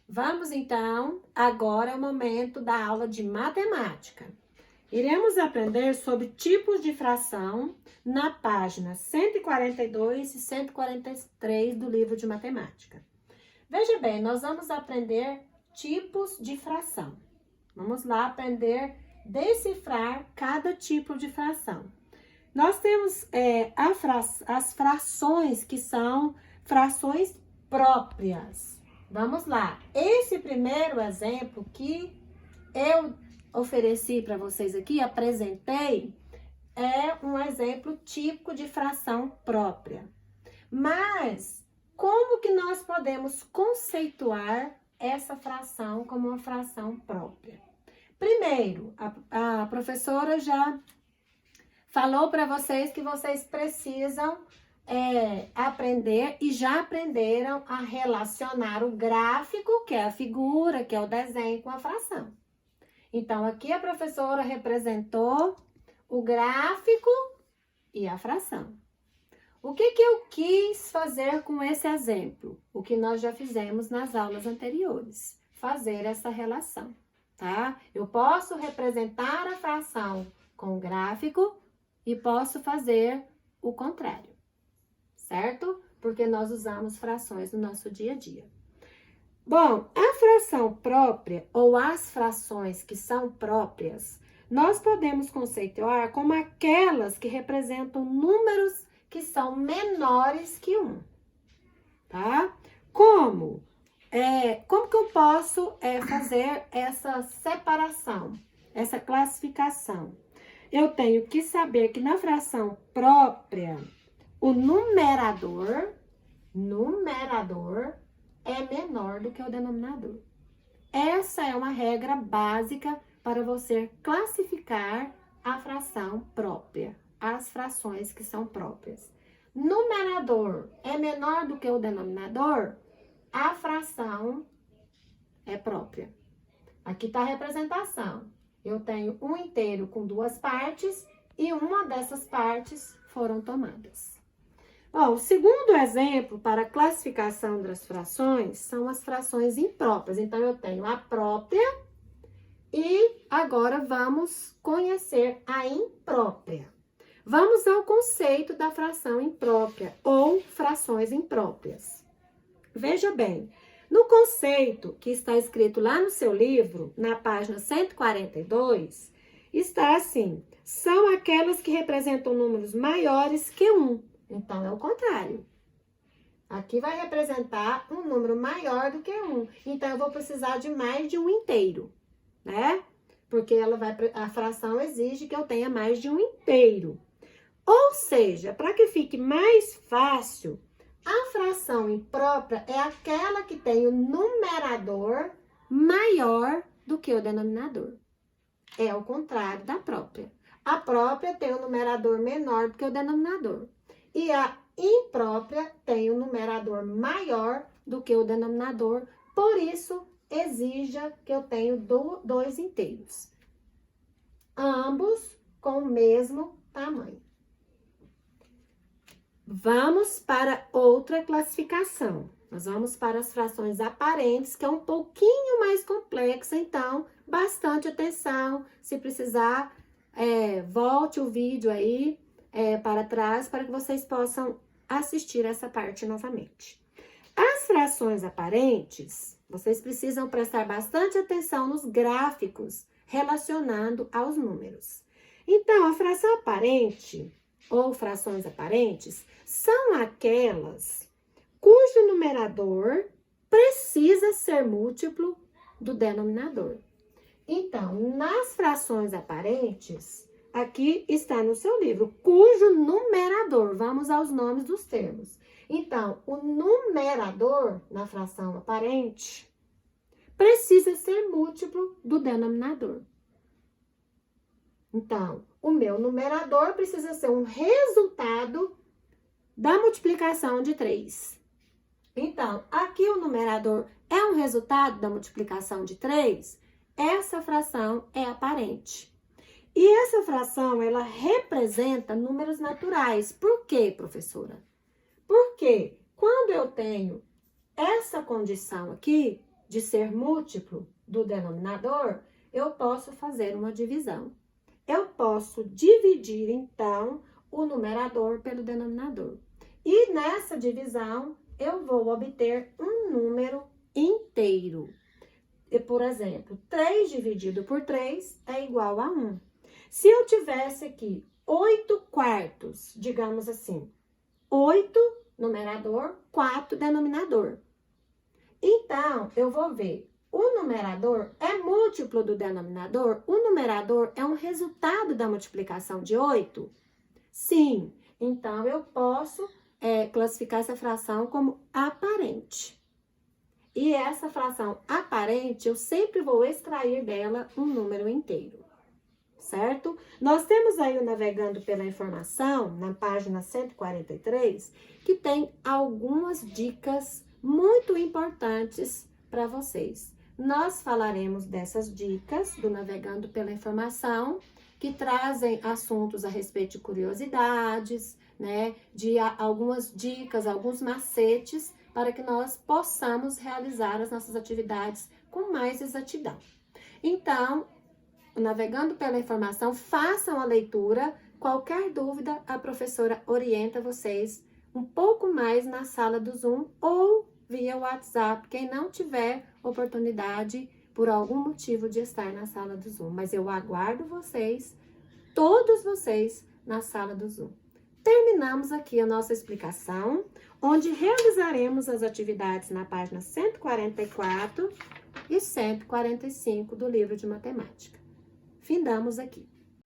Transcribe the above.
Vamos então, agora é o momento da aula de matemática. Iremos aprender sobre tipos de fração na página 142 e 143 do livro de matemática. Veja bem, nós vamos aprender tipos de fração. Vamos lá aprender a decifrar cada tipo de fração. Nós temos as frações que são frações próprias. Vamos lá. Esse primeiro exemplo que eu ofereci para vocês aqui, apresentei, é um exemplo típico de fração própria. Mas como que nós podemos conceituar essa fração como uma fração própria? Primeiro, a professora já falou para vocês que vocês precisam aprender e já aprenderam a relacionar o gráfico, que é a figura, que é o desenho, com a fração. Então, aqui a professora representou o gráfico e a fração. O que eu quis fazer com esse exemplo? O que nós já fizemos nas aulas anteriores. Fazer essa relação, tá? Eu posso representar a fração com o gráfico e posso fazer o contrário, certo? Porque nós usamos frações no nosso dia a dia. Bom, a fração própria ou as frações que são próprias, nós podemos conceituar como aquelas que representam números que são menores que 1, tá? Como que eu posso fazer essa separação, essa classificação? Eu tenho que saber que na fração própria, o numerador é menor do que o denominador. Essa é uma regra básica para você classificar a fração própria, as frações que são próprias. Numerador é menor do que o denominador, a fração é própria. Aqui está a representação. Eu tenho um inteiro com 2 partes e uma dessas partes foram tomadas. Bom, o segundo exemplo para classificação das frações são as frações impróprias. Então, eu tenho a própria e agora vamos conhecer a imprópria. Vamos ao conceito da fração imprópria ou frações impróprias. Veja bem, no conceito que está escrito lá no seu livro, na página 142, está assim: são aquelas que representam números maiores que 1. Então, é o contrário. Aqui vai representar um número maior do que 1. Então, eu vou precisar de mais de um inteiro, né? Porque a fração exige que eu tenha mais de um inteiro. Ou seja, para que fique mais fácil, a fração imprópria é aquela que tem o numerador maior do que o denominador. É o contrário da própria. A própria tem o numerador menor do que o denominador. E a imprópria tem o numerador maior do que o denominador. Por isso, exija que eu tenha 2 inteiros. Ambos com o mesmo tamanho. Vamos para outra classificação. Nós vamos para as frações aparentes, que é um pouquinho mais complexa, então, bastante atenção. Se precisar, volte o vídeo aí para trás, para que vocês possam assistir essa parte novamente. As frações aparentes, vocês precisam prestar bastante atenção nos gráficos relacionando aos números. Então, a fração aparente ou frações aparentes são aquelas cujo numerador precisa ser múltiplo do denominador. Então, nas frações aparentes, aqui está no seu livro, cujo numerador, vamos aos nomes dos termos. Então, o numerador na fração aparente precisa ser múltiplo do denominador. Então, o meu numerador precisa ser um resultado da multiplicação de 3. Então, aqui o numerador é um resultado da multiplicação de 3, essa fração é aparente. E essa fração, ela representa números naturais. Por quê, professora? Porque quando eu tenho essa condição aqui, de ser múltiplo do denominador, eu posso fazer uma divisão. Eu posso dividir, então, o numerador pelo denominador. E nessa divisão, eu vou obter um número inteiro. E, por exemplo, 3 dividido por 3 é igual a 1. Se eu tivesse aqui 8 quartos, digamos assim, 8 numerador, 4 denominador. Então, eu vou ver, o numerador é múltiplo do denominador? O numerador é um resultado da multiplicação de 8? Sim. Então, eu posso classificar essa fração como aparente. E essa fração aparente, eu sempre vou extrair dela um número inteiro. Certo? Nós temos aí o Navegando pela Informação, na página 143, que tem algumas dicas muito importantes para vocês. Nós falaremos dessas dicas do Navegando pela Informação, que trazem assuntos a respeito de curiosidades, né? De algumas dicas, alguns macetes, para que nós possamos realizar as nossas atividades com mais exatidão. Então, Navegando pela Informação, façam a leitura. Qualquer dúvida, a professora orienta vocês um pouco mais na sala do Zoom ou via WhatsApp, quem não tiver oportunidade por algum motivo de estar na sala do Zoom. Mas eu aguardo vocês, todos vocês, na sala do Zoom. Terminamos aqui a nossa explicação, onde realizaremos as atividades na página 144 e 145 do livro de matemática. Findamos aqui.